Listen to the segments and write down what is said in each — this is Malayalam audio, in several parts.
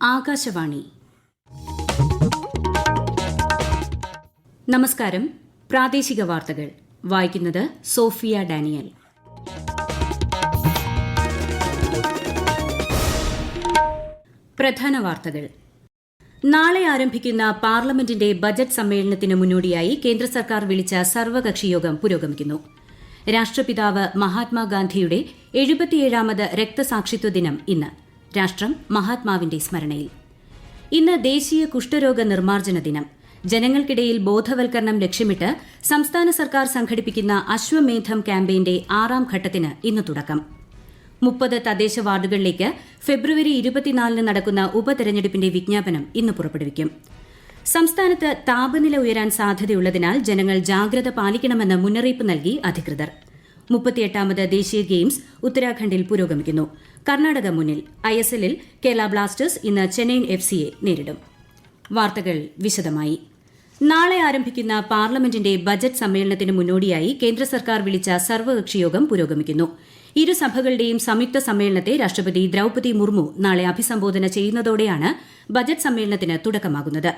ആകാശവാണി. നമസ്കാരം. പ്രാദേശിക വാർത്തകൾ വായിക്കുന്നത് സോഫിയ ഡാനിയൽ. പ്രധാന വാർത്തകൾ. നാളെ ആരംഭിക്കുന്ന പാർലമെന്റിന്റെ ബജറ്റ് സമ്മേളനത്തിന് മുന്നോടിയായി കേന്ദ്ര സർക്കാർ വിളിച്ച സർവകക്ഷിയോഗം പുരോഗമിക്കുന്നു. രാഷ്ട്രപിതാവ് മഹാത്മാഗാന്ധിയുടെ 77ാമത് രക്തസാക്ഷിത്വ ദിനം ഇന്ന്. രാഷ്ട്രം മഹാത്മാവിന്റെ സ്മരണയിൽ. ഇന്ന് ദേശീയ കുഷ്ഠരോഗ നിർമ്മാർജ്ജന ദിനം. ജനങ്ങൾക്കിടയിൽ ബോധവൽക്കരണം ലക്ഷ്യമിട്ട് സംസ്ഥാന സർക്കാർ സംഘടിപ്പിക്കുന്ന അശ്വമേധം ക്യാമ്പയിന്റെ 6ാം ഘട്ടത്തിന് ഇന്ന് തുടക്കം. 30 തദ്ദേശ വാർഡുകളിലേക്ക് ഫെബ്രുവരി 24 നടക്കുന്ന ഉപതെരഞ്ഞെടുപ്പിന്റെ വിജ്ഞാപനം ഇന്ന് പുറപ്പെടുവിക്കും. സംസ്ഥാനത്ത് താപനില ഉയരാൻ സാധ്യതയുള്ളതിനാൽ ജനങ്ങൾ ജാഗ്രത പാലിക്കണമെന്ന് മുന്നറിയിപ്പ് നൽകി അധികൃതർ. 38ാമത് ദേശീയ ഗെയിംസ് ഉത്തരാഖണ്ഡിൽ പുരോഗമിക്കുന്നു. കർണാടക മുന്നിൽ. ISLൽ കേരള ബ്ലാസ്റ്റേഴ്സ് ഇന്ന് ചെന്നൈയിൻ FCയെ നേരിടും. വാർത്തകൾ വിശദമായി. നാളെ ആരംഭിക്കുന്ന പാർലമെന്റിന്റെ ബജറ്റ് സമ്മേളനത്തിന് മുന്നോടിയായി കേന്ദ്ര സർക്കാർ വിളിച്ച സർവകക്ഷിയോഗം പുരോഗമിക്കുന്നു. ഇരു സഭകളുടെയും സംയുക്ത സമ്മേളനത്തെ രാഷ്ട്രപതി ദ്രൌപദി മുർമു നാളെ അഭിസംബോധന ചെയ്യുന്നതോടെയാണ് ബജറ്റ് സമ്മേളനത്തിന് തുടക്കമാകുന്നത്.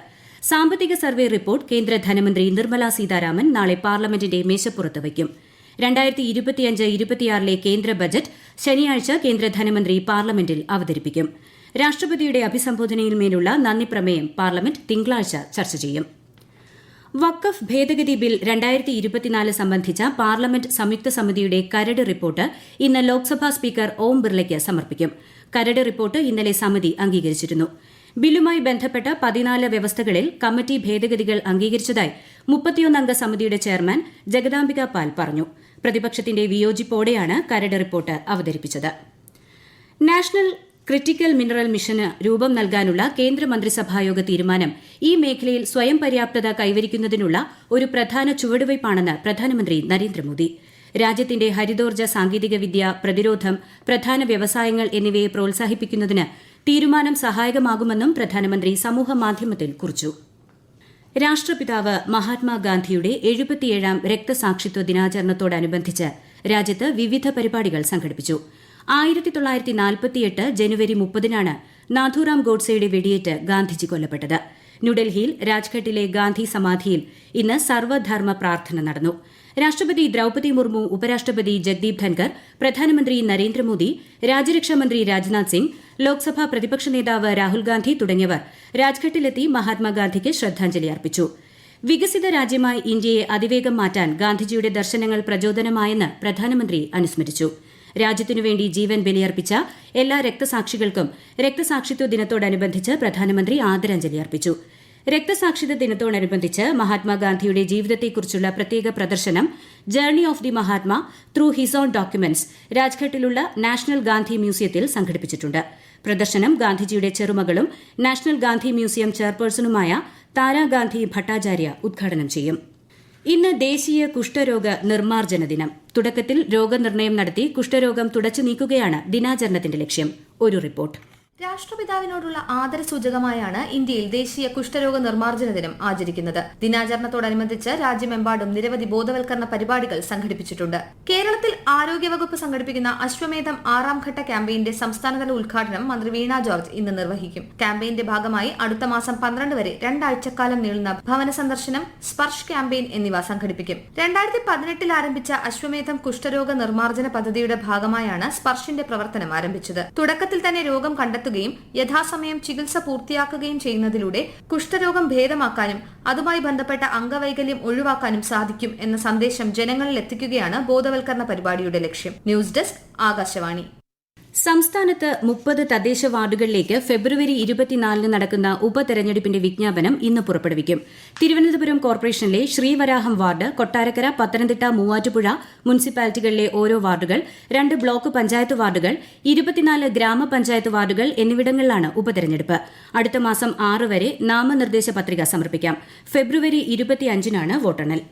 സാമ്പത്തിക സർവേ റിപ്പോർട്ട് കേന്ദ്ര ധനമന്ത്രി നിർമ്മല സീതാരാമൻ നാളെ പാർലമെന്റിന്റെ മേശപ്പുറത്ത് വയ്ക്കും. 2025-26 കേന്ദ്ര ബജറ്റ് ശനിയാഴ്ച കേന്ദ്ര ധനമന്ത്രി പാർലമെന്റിൽ അവതരിപ്പിക്കും. രാഷ്ട്രപതിയുടെ അഭിസംബോധനയിന്മേലുള്ള നന്ദിപ്രമേയം പാർലമെന്റ് തിങ്കളാഴ്ച ചർച്ച ചെയ്യും. വഖഫ് ഭേദഗതി ബിൽ 2024 സംബന്ധിച്ച പാർലമെന്റ് സംയുക്ത സമിതിയുടെ കരട് റിപ്പോർട്ട് ഇന്ന് ലോക്സഭാ സ്പീക്കർ ഓം ബിർളയ്ക്ക് സമർപ്പിക്കും. കരട് റിപ്പോർട്ട് ഇന്നലെ സമിതി അംഗീകരിച്ചിരുന്നു. ബില്ലുമായി ബന്ധപ്പെട്ട 14 വ്യവസ്ഥകളിൽ കമ്മിറ്റി ഭേദഗതികൾ അംഗീകരിച്ചതായി 31 അംഗ സമിതിയുടെ ചെയർമാൻ ജഗദാംബിക പാൽ പറഞ്ഞു. പ്രതിപക്ഷത്തിന്റെ വിയോജിപ്പോടെയാണ് കരട് റിപ്പോർട്ട് അവതരിപ്പിച്ചത്. നാഷണൽ ക്രിട്ടിക്കൽ മിനറൽ മിഷന് രൂപം നൽകാനുള്ള കേന്ദ്രമന്ത്രിസഭായോഗ തീരുമാനം ഈ മേഖലയിൽ സ്വയം പര്യാപ്തത കൈവരിക്കുന്നതിനുള്ള ഒരു പ്രധാന ചുവടുവയ്പ്പാണെന്ന് പ്രധാനമന്ത്രി നരേന്ദ്രമോദി. രാജ്യത്തിന്റെ ഹരിതോർജ്ജ സാങ്കേതികവിദ്യ, പ്രതിരോധം, പ്രധാന വ്യവസായങ്ങൾ എന്നിവയെ പ്രോത്സാഹിപ്പിക്കുന്നതിന് തീരുമാനം സഹായകമാകുമെന്നും പ്രധാനമന്ത്രി സമൂഹമാധ്യമത്തിൽ കുറിച്ചു. രാഷ്ട്രപിതാവ് മഹാത്മാഗാന്ധിയുടെ 77ാം രക്തസാക്ഷിത്വ ദിനാചരണത്തോടനുബന്ധിച്ച് രാജ്യത്ത് വിവിധ പരിപാടികൾ സംഘടിപ്പിച്ചു. 1948 ജനുവരി 30-നാണ് നാഥുറാം ഗോഡ്സെയുടെ വെടിയേറ്റ് ഗാന്ധിജി കൊല്ലപ്പെട്ടത്. ന്യൂഡൽഹിയിൽ രാജ്ഘട്ടിലെ ഗാന്ധി സമാധിയിൽ ഇന്ന് സർവ്വധർമ്മ പ്രാർത്ഥന നടന്നു. രാഷ്ട്രപതി ദ്രൌപദി മുർമു, ഉപരാഷ്ട്രപതി ജഗ്ദീപ് ധൻകർ, പ്രധാനമന്ത്രി നരേന്ദ്രമോദി, രാജ്യരക്ഷാമന്ത്രി രാജ്നാഥ് സിംഗ്, ലോക്സഭാ പ്രതിപക്ഷ നേതാവ് രാഹുൽ ഗാന്ധി തുടങ്ങിയവർ രാജ്ഘട്ടിലെത്തി മഹാത്മാഗാന്ധിക്ക് ശ്രദ്ധാഞ്ജലി അർപ്പിച്ചു. വികസിത രാജ്യമായി ഇന്ത്യയെ അതിവേഗം മാറ്റാൻ ഗാന്ധിജിയുടെ ദർശനങ്ങൾ പ്രചോദനമായെന്ന് പ്രധാനമന്ത്രി അനുസ്മരിച്ചു. രാജ്യത്തിനുവേണ്ടി ജീവൻ ബലിയർപ്പിച്ച എല്ലാ രക്തസാക്ഷികൾക്കും രക്തസാക്ഷിത്വ ദിനത്തോടനുബന്ധിച്ച് പ്രധാനമന്ത്രി ആദരാഞ്ജലി അർപ്പിച്ചു. രക്തസാക്ഷിത്വ ദിനത്തോടനുബന്ധിച്ച് മഹാത്മാഗാന്ധിയുടെ ജീവിതത്തെക്കുറിച്ചുള്ള പ്രത്യേക പ്രദർശനം journey of the Mahatma through his own documents രാജ്ഘട്ടിലുള്ള നാഷണൽ ഗാന്ധി മ്യൂസിയത്തിൽ സംഘടിപ്പിച്ചിട്ടുണ്ട്. പ്രദർശനം ഗാന്ധിജിയുടെ ചെറുമകളും നാഷണൽ ഗാന്ധി മ്യൂസിയം ചെയർപേഴ്സണുമായ താരാ ഗാന്ധി ഭട്ടാചാര്യ ഉദ്ഘാടനം ചെയ്യും. ഇന്ന് ദേശീയ കുഷ്ഠരോഗ നിർമ്മാർജ്ജന ദിനം. തുടക്കത്തിൽ രോഗനിർണയം നടത്തി കുഷ്ഠരോഗം തുടച്ചു നീക്കുകയാണ് ദിനാചരണത്തിന്റെ ലക്ഷ്യം. ഒരു റിപ്പോർട്ട്. രാഷ്ട്രപിതാവിനോടുള്ള ആദരസൂചകമായാണ് ഇന്ത്യയിൽ ദേശീയ കുഷ്ഠരോഗ നിർമ്മാർജ്ജന ദിനം ആചരിക്കുന്നത്. ദിനാചരണത്തോടനുബന്ധിച്ച് രാജ്യമെമ്പാടും നിരവധി ബോധവൽക്കരണ പരിപാടികൾ സംഘടിപ്പിച്ചിട്ടുണ്ട്. കേരളത്തിൽ ആരോഗ്യവകുപ്പ് സംഘടിപ്പിക്കുന്ന അശ്വമേധം 6ാം ഘട്ട ക്യാമ്പയിന്റെ സംസ്ഥാനതല ഉദ്ഘാടനം മന്ത്രി വീണ ജോർജ് ഇന്ന് നിർവഹിക്കും. ക്യാമ്പയിന്റെ ഭാഗമായി അടുത്ത മാസം 12 വരെ 2 ആഴ്ചക്കാലം നീളുന്ന ഭവന സന്ദർശനം, സ്പർശ് ക്യാമ്പയിൻ എന്നിവ സംഘടിപ്പിക്കും. 2018 ആരംഭിച്ച അശ്വമേധം കുഷ്ഠരോഗ നിർമ്മാർജ്ജന പദ്ധതിയുടെ ഭാഗമായാണ് സ്പർശിന്റെ പ്രവർത്തനം ആരംഭിച്ചത്. തുടക്കത്തിൽ തന്നെ രോഗം കണ്ടെത്തുകയും യഥാസമയം ചികിത്സ പൂർത്തിയാക്കുകയും ചെയ്യുന്നതിലൂടെ കുഷ്ഠരോഗം ഭേദമാക്കാനും അതുമായി ബന്ധപ്പെട്ട അംഗവൈകല്യം ഒഴിവാക്കാനും സാധിക്കും എന്ന സന്ദേശം ജനങ്ങളിൽ എത്തിക്കുകയാണ് ബോധവൽക്കരണ പരിപാടിയുടെ ലക്ഷ്യം. News desk, Akashvani. സംസ്ഥാനത്ത് 30 തദ്ദേശ വാർഡുകളിലേക്ക് ഫെബ്രുവരി 24 നടക്കുന്ന ഉപതെരഞ്ഞെടുപ്പിന്റെ വിജ്ഞാപനം ഇന്ന് പുറപ്പെടുവിക്കും. തിരുവനന്തപുരം കോർപ്പറേഷനിലെ ശ്രീവരാഹം വാർഡ്, കൊട്ടാരക്കര, പത്തനംതിട്ട, മൂവാറ്റുപുഴ മുനിസിപ്പാലിറ്റികളിലെ ഓരോ വാർഡുകൾ, 2 ബ്ലോക്ക് പഞ്ചായത്ത് വാർഡുകൾ, 24 ഗ്രാമപഞ്ചായത്ത് വാർഡുകൾ എന്നിവിടങ്ങളിലാണ് ഉപതെരഞ്ഞെടുപ്പ്. അടുത്ത മാസം 6 വരെ നാമനിർദ്ദേശ പത്രിക സമർപ്പിക്കാം. ഫെബ്രുവരി 25-നാണ് വോട്ടെണ്ണൽ.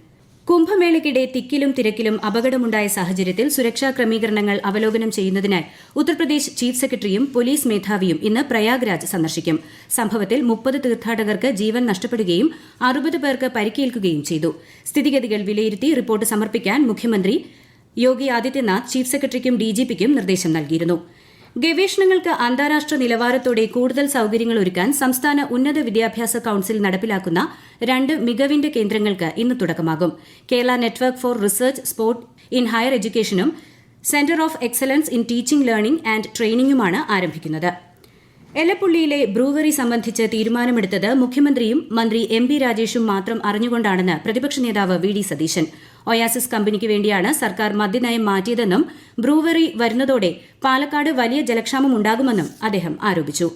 കുംഭമേളയ്ക്കിടെ തിക്കിലും തിരക്കിലും അപകടമുണ്ടായ സാഹചര്യത്തിൽ സുരക്ഷാ ക്രമീകരണങ്ങൾ അവലോകനം ചെയ്യുന്നതിനായി ഉത്തർപ്രദേശ് ചീഫ് സെക്രട്ടറിയും പോലീസ് മേധാവിയും ഇന്ന് പ്രയാഗ്രാജ് സന്ദർശിക്കും. സംഭവത്തിൽ 30 തീർത്ഥാടകർക്ക് ജീവൻ നഷ്ടപ്പെടുകയും 60 പേർക്ക് പരിക്കേൽക്കുകയും ചെയ്തു. സ്ഥിതിഗതികൾ വിലയിരുത്തി റിപ്പോർട്ട് സമർപ്പിക്കാൻ മുഖ്യമന്ത്രി യോഗി ആദിത്യനാഥ് ചീഫ് സെക്രട്ടറിക്കും DGPക്കും നിർദ്ദേശം നൽകിയിരുന്നു. ഗവേഷണങ്ങൾക്ക് അന്താരാഷ്ട്ര നിലവാരത്തോടെ കൂടുതൽ സൌകര്യങ്ങൾ ഒരുക്കാൻ സംസ്ഥാന ഉന്നത വിദ്യാഭ്യാസ കൌൺസിൽ നടപ്പിലാക്കുന്ന 2 മികവിന്റെ കേന്ദ്രങ്ങൾക്ക് ഇന്ന് തുടക്കമാകും. Kerala network for research support in higher എഡ്യൂക്കേഷനും centre of excellence in teaching learning and ട്രെയിനിംഗുമാണ് ആരംഭിക്കുന്നത്. എലപ്പുള്ളിയിലെ ബ്രൂവറി സംബന്ധിച്ച് തീരുമാനമെടുത്തത് മുഖ്യമന്ത്രിയും മന്ത്രി എം പി രാജേഷും മാത്രം അറിഞ്ഞുകൊണ്ടാണെന്ന് പ്രതിപക്ഷ നേതാവ് വി ഡി സതീശൻ. ഒയാസിസ് കമ്പനിക്ക് വേണ്ടിയാണ് സർക്കാർ മദ്യനയം മാറ്റിയതെന്നും ബ്രൂവറി വരുന്നതോടെ പാലക്കാട് വലിയ ജലക്ഷാമം ഉണ്ടാകുമെന്നും അദ്ദേഹം ആരോപിച്ചു.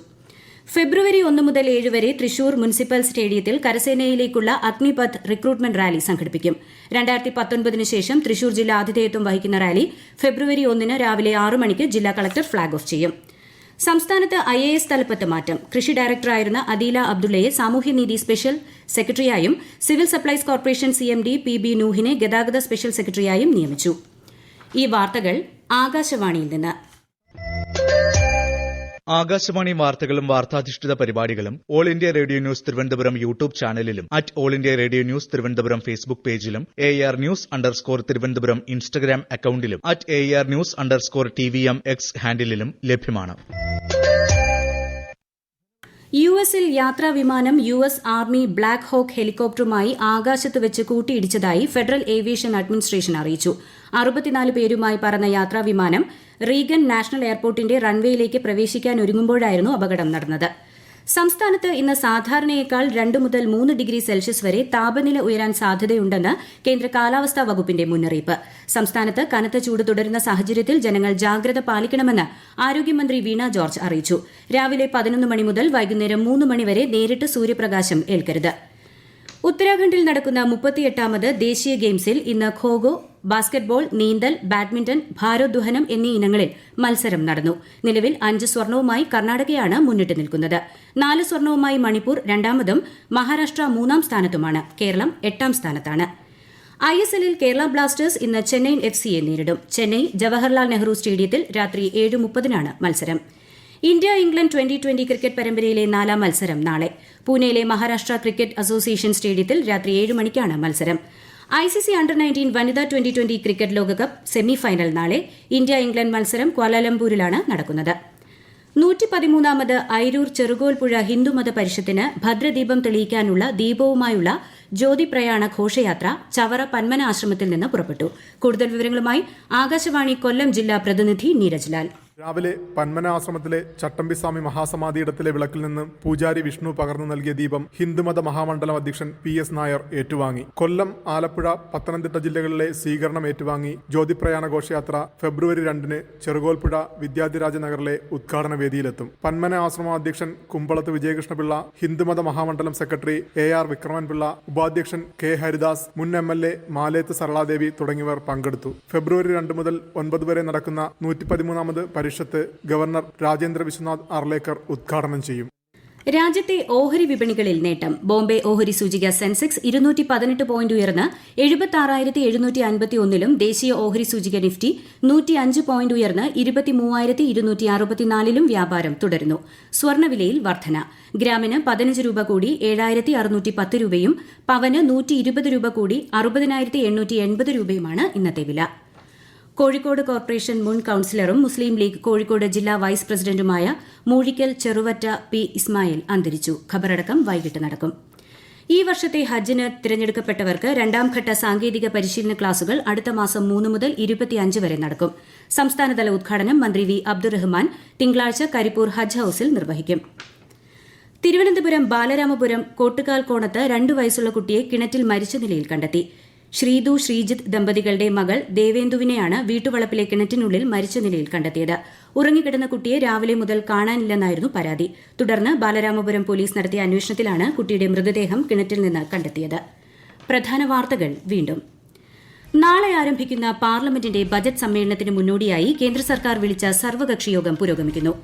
ഫെബ്രുവരി 1 മുതൽ 7 വരെ തൃശൂർ മുനിസിപ്പൽ സ്റ്റേഡിയത്തിൽ കരസേനയിലേക്കുള്ള അഗ്നിപഥ് റിക്രൂട്ട്മെന്റ് റാലി സംഘടിപ്പിക്കും. 2019 ശേഷം തൃശൂർ ജില്ല ആതിഥേയത്വം വഹിക്കുന്ന റാലി ഫെബ്രുവരി 1 രാവിലെ 6 മണിക്ക് ജില്ലാ കളക്ടർ ഫ്ളാഗ് ഓഫ് ചെയ്യും. സംസ്ഥാനത്ത് IAS തലപ്പത്ത് മാറ്റം. കൃഷി ഡയറക്ടറായിരുന്ന അദീല അബ്ദുള്ളയെ സാമൂഹ്യനീതി സ്പെഷ്യൽ സെക്രട്ടറിയായും civil supplies corporation CMD PB നൂഹിനെ ഗതാഗത സ്പെഷ്യൽ സെക്രട്ടറിയായും നിയമിച്ചു. ഈ വാർത്തകൾ ആകാശവാണിയിൽ നിന്ന്. ആകാശവാണി വാർത്തകളും വാർത്താധിഷ്ഠിത പരിപാടികളും all India radio news Thiruvananthapuram YouTube ചാനലിലും all India radio news Thiruvananthapuram Facebook പേജിലും AR News_ തിരുവനന്തപുരം ഇൻസ്റ്റഗ്രാം അക്കൌണ്ടിലും AR News_TVM X ഹാൻഡിലും ലഭ്യമാണ്. യുഎസിൽ യാത്രാ വിമാനം US ആർമി ബ്ലാക്ക് ഹോക്ക് ഹെലികോപ്റ്ററുമായി ആകാശത്ത് വെച്ച് കൂട്ടിയിടിച്ചതായി ഫെഡറൽ ഏവിയേഷൻ അഡ്മിനിസ്ട്രേഷൻ അറിയിച്ചു. 64 പേരുമായി പറന്ന യാത്രാ വിമാനം റീഗൻ നാഷണൽ എയർപോർട്ടിന്റെ റൺവേയിലേക്ക് പ്രവേശിക്കാനൊരുങ്ങുമ്പോഴായിരുന്നു അപകടം നടന്നത്. സംസ്ഥാനത്ത് ഇന്ന് സാധാരണയേക്കാൾ 2 മുതൽ 3 ഡിഗ്രി സെൽഷ്യസ് വരെ താപനില ഉയരാൻ സാധ്യതയുണ്ടെന്ന് കേന്ദ്ര കാലാവസ്ഥാ വകുപ്പിന്റെ മുന്നറിയിപ്പ്. സംസ്ഥാനത്ത് കനത്ത ചൂട് തുടരുന്ന സാഹചര്യത്തിൽ ജനങ്ങൾ ജാഗ്രത പാലിക്കണമെന്ന് ആരോഗ്യമന്ത്രി വീണ ജോർജ് അറിയിച്ചു. രാവിലെ 11 മണി മുതൽ വൈകുന്നേരം 3 മണി വരെ നേരിട്ട് സൂര്യപ്രകാശം ഏൽക്കരുത്. ഉത്തരാഖണ്ഡിൽ നടക്കുന്ന 38ാമത് ദേശീയ ഗെയിംസിൽ ഇന്ന് ഖോഖോ, ബാസ്കറ്റ്ബോൾ, നീന്തൽ, ബാഡ്മിന്റൺ, ഭാരോദ്വഹനം എന്നീ ഇനങ്ങളിൽ മത്സരം നടന്നു. നിലവിൽ 5 സ്വർണവുമായി കർണാടകയാണ് മുന്നിട്ട് നിൽക്കുന്നത്. 4 സ്വർണവുമായി മണിപ്പൂർ രണ്ടാമതും മഹാരാഷ്ട്ര 3ാം സ്ഥാനത്തുമാണ്. കേരളം 8ാം സ്ഥാനത്താണ്. ISLൽ കേരള ബ്ലാസ്റ്റേഴ്സ് ഇന്ന് ചെന്നൈയിൻ FCയെ നേരിടും. ചെന്നൈ ജവഹർലാൽ നെഹ്റു സ്റ്റേഡിയത്തിൽ രാത്രി 7:30 മത്സരം. ഇന്ത്യ ഇംഗ്ലണ്ട് 2020 ക്രിക്കറ്റ് പരമ്പരയിലെ 4ാം മത്സരം നാളെ. പൂനെയിലെ മഹാരാഷ്ട്ര ക്രിക്കറ്റ് അസോസിയേഷൻ സ്റ്റേഡിയത്തിൽ രാത്രി 7 മണിക്കാണ് മത്സരം. ICC Under-19 വനിതാ 2020 ക്രിക്കറ്റ് ലോകകപ്പ് സെമി ഫൈനൽ നാളെ. ഇന്ത്യ ഇംഗ്ലണ്ട് മത്സരം ക്വാലാലംപൂരിലാണ് നടക്കുന്നത്. 113ാമത് അയിരൂർ ചെറുകോൽപ്പുഴ ഹിന്ദുമത പരിഷത്തിന് ഭദ്രദീപം തെളിയിക്കാനുള്ള ദീപവുമായുള്ള ജ്യോതിപ്രയാണ ഘോഷയാത്ര ചവറ പന്മന ആശ്രമത്തിൽ നിന്ന് പുറപ്പെട്ടു. കൂടുതൽ വിവരങ്ങളുമായി ആകാശവാണി കൊല്ലം ജില്ലാ പ്രതിനിധി നീരജ് ലാൽ. രാവിലെ പന്മന ആശ്രമത്തിലെ ചട്ടമ്പിസ്വാമി മഹാസമാധിയിടത്തിലെ വിളക്കിൽ നിന്ന് പൂജാരി വിഷ്ണു പകർന്നു നൽകിയ ദീപം ഹിന്ദുമത മഹാമണ്ഡലം അധ്യക്ഷൻ PS നായർ ഏറ്റുവാങ്ങി. കൊല്ലം, ആലപ്പുഴ, പത്തനംതിട്ട ജില്ലകളിലെ സ്വീകരണം ഏറ്റുവാങ്ങി ജോതിപ്രയാണ ഘോഷയാത്ര ഫെബ്രുവരി 2 ചെറുകോൽപ്പുഴ വിദ്യാധിരാജ നഗറിലെ ഉദ്ഘാടന വേദിയിലെത്തും. പന്മന ആശ്രമ അധ്യക്ഷൻ കുമ്പളത്ത് വിജയകൃഷ്ണപിള്ള, ഹിന്ദുമത മഹാമണ്ഡലം സെക്രട്ടറി AR വിക്രമൻപിള്ള, ഉപാധ്യക്ഷൻ K ഹരിദാസ്, മുൻ MLA മാലേത്ത് സരളാദേവി തുടങ്ങിയവർ പങ്കെടുത്തു. ഫെബ്രുവരി 2 മുതൽ 9 വരെ നടക്കുന്ന 113ാമത് പരിഷത്ത് ഗവർണർ രാജേന്ദ്ര വിശ്വനാഥ് അർലേക്കർ ഉദ്ഘാടനം ചെയ്യും. രാജ്യത്തെ ഓഹരി വിപണികളിൽ നേട്ടം. ബോംബെ ഓഹരി സൂചിക സെൻസെക്സ് 218 പോയിന്റ് ഉയർന്ന് 76,751ലും ദേശീയ ഓഹരി സൂചിക നിഫ്റ്റി 105 പോയിന്റ് ഉയർന്ന് 23,264ലും വ്യാപാരം തുടരുന്നു. സ്വർണ്ണവിലയിൽ വർധന. ഗ്രാമിന് 15 രൂപ കൂടി 7,610 രൂപയും പവന് 120 രൂപ കൂടി 60,880 രൂപയുമാണ് ഇന്നത്തെ വില. കോഴിക്കോട് കോർപ്പറേഷൻ മുൻ കൌൺസിലറും മുസ്ലിം ലീഗ് കോഴിക്കോട് ജില്ലാ വൈസ് പ്രസിഡന്റുമായ മൂഴിക്കൽ ചെറുവറ്റ P. ഇസ്മായിൽ അന്തരിച്ചു. ഖബറടക്കം വൈകിട്ട് നടക്കും. ഈ വർഷത്തെ ഹജ്ജിന് തിരഞ്ഞെടുക്കപ്പെട്ടവർക്ക് 2ാംഘട്ട സാങ്കേതിക പരിശീലന ക്ലാസുകൾ അടുത്ത മാസം 3 മുതൽ 25 വരെ നടക്കും. സംസ്ഥാനതല ഉദ്ഘാടനം മന്ത്രി V. അബ്ദുറഹ്മാൻ തിങ്കളാഴ്ച കരിപ്പൂർ ഹജ്ജ് ഹൌസിൽ നിർവഹിക്കും. തിരുവനന്തപുരം ബാലരാമപുരം കോട്ടുകാൽ കോണത്ത് 2 വയസ്സുള്ള കുട്ടിയെ കിണറ്റിൽ മരിച്ച നിലയിൽ കണ്ടെത്തി. ശ്രീതു ശ്രീജിത്ത് ദമ്പതികളുടെ മകൾ ദേവേന്ദുവിനെയാണ് വീട്ടുവളപ്പിലെ കിണറ്റിനുള്ളിൽ മരിച്ച നിലയിൽ കണ്ടെത്തിയത്. ഉറങ്ങിക്കിടന്ന കുട്ടിയെ രാവിലെ മുതൽ കാണാനില്ലെന്നായിരുന്നു പരാതി. തുടർന്ന് ബാലരാമപുരം പോലീസ് നടത്തിയ അന്വേഷണത്തിലാണ് കുട്ടിയുടെ മൃതദേഹം കിണറ്റിൽ നിന്ന് കണ്ടെത്തിയത്. പ്രധാന വാർത്തകൾ വീണ്ടും. നാളെ ആരംഭിക്കുന്ന പാർലമെന്റിന്റെ ബജറ്റ് സമ്മേളനത്തിന് മുന്നോടിയായി കേന്ദ്ര സർക്കാർ വിളിച്ച സർവകക്ഷിയോഗം പുരോഗമിക്കുന്നു.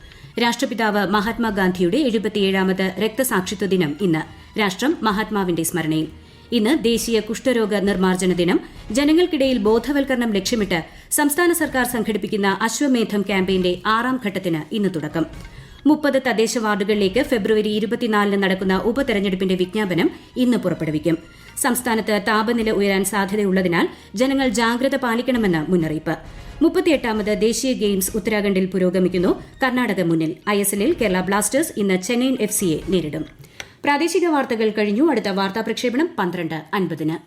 രാഷ്ട്രപിതാവ് മഹാത്മാഗാന്ധിയുടെ 77ാമത് രക്തസാക്ഷിത്വ ദിനം ഇന്ന്. രാഷ്ട്രം മഹാത്മാവിന്റെ സ്മരണയിൽ. ഇന്ന് ദേശീയ കുഷ്ഠരോഗ നിർമ്മാർജ്ജന ദിനം. ജനങ്ങൾക്കിടയിൽ ബോധവൽക്കരണം ലക്ഷ്യമിട്ട് സംസ്ഥാന സർക്കാർ സംഘടിപ്പിക്കുന്ന അശ്വമേധം ക്യാമ്പയിന്റെ 6ാം ഘട്ടത്തിന് ഇന്ന് തുടക്കം. 30 തദ്ദേശ വാർഡുകളിലേക്ക് ഫെബ്രുവരി 24 നടക്കുന്ന ഉപതെരഞ്ഞെടുപ്പിന്റെ വിജ്ഞാപനം ഇന്ന് പുറപ്പെടുവിക്കും. സംസ്ഥാനത്ത് താപനില ഉയരാൻ സാധ്യതയുള്ളതിനാൽ ജനങ്ങൾ ജാഗ്രത പാലിക്കണമെന്ന് മുന്നറിയിപ്പ്. 38ാമത് ദേശീയ ഗെയിംസ് ഉത്തരാഖണ്ഡിൽ പുരോഗമിക്കുന്നു. കർണാടക മുന്നിൽ. ISLൽ കേരള ബ്ലാസ്റ്റേഴ്സ് ഇന്ന് ചെന്നൈയിൻ FCയെ നേരിടും. പ്രാദേശിക വാർത്തകൾ കഴിഞ്ഞു. അടുത്ത വാർത്താ പ്രക്ഷേപണം 12:50.